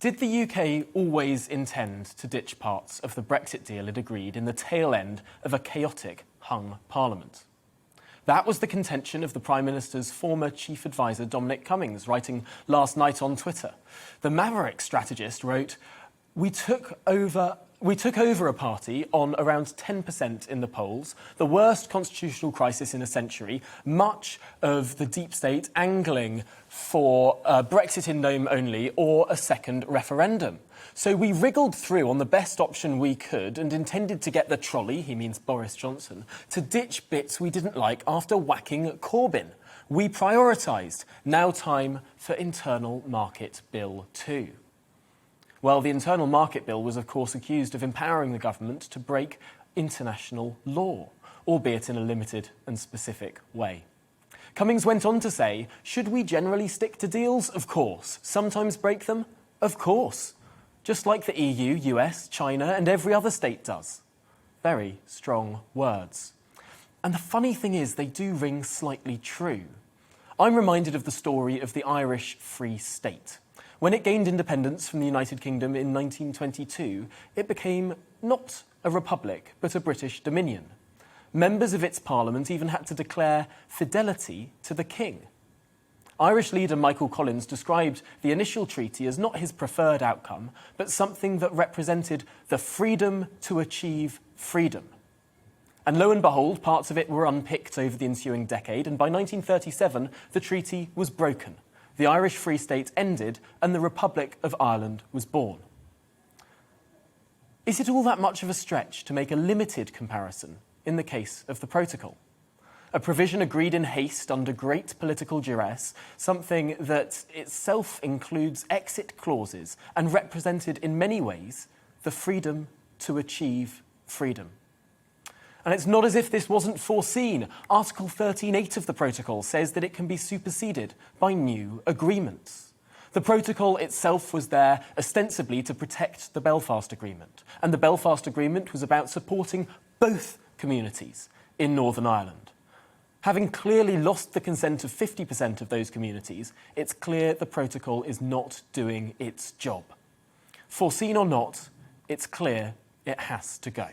Did the UK always intend to ditch parts of the Brexit deal it agreed in the tail end of a chaotic hung parliament? That was the contention of the Prime Minister's former chief advisor, Dominic Cummings, writing last night on Twitter. The Maverick strategist wrote, We took over a party on around 10% in the polls, the worst constitutional crisis in a century, much of the deep state angling for Brexit in name only or a second referendum. So we wriggled through on the best option we could and intended to get the trolley, he means Boris Johnson, to ditch bits we didn't like after whacking Corbyn. We prioritised. Now time for Internal Market Bill 2. Well, the Internal Market Bill was, of course, accused of empowering the government to break international law, albeit in a limited and specific way. Cummings went on to say, should we generally stick to deals? Of course. Sometimes break them? Of course. Just like the EU, US, China and every other state does. Very strong words. And the funny thing is, they do ring slightly true. I'm reminded of the story of the Irish Free State. When it gained independence from the United Kingdom in 1922, it became not a republic, but a British dominion. Members of its parliament even had to declare fidelity to the king. Irish leader Michael Collins described the initial treaty as not his preferred outcome, but something that represented the freedom to achieve freedom. And lo and behold, parts of it were unpicked over the ensuing decade, and by 1937, the treaty was broken. The Irish Free State ended and the Republic of Ireland was born. Is it all that much of a stretch to make a limited comparison in the case of the protocol? A provision agreed in haste under great political duress, something that itself includes exit clauses and represented in many ways the freedom to achieve freedom. And it's not as if this wasn't foreseen. Article 13.8 of the protocol says that it can be superseded by new agreements. The protocol itself was there ostensibly to protect the Belfast Agreement. And the Belfast Agreement was about supporting both communities in Northern Ireland. Having clearly lost the consent of 50% of those communities, it's clear the protocol is not doing its job. Foreseen or not, it's clear it has to go.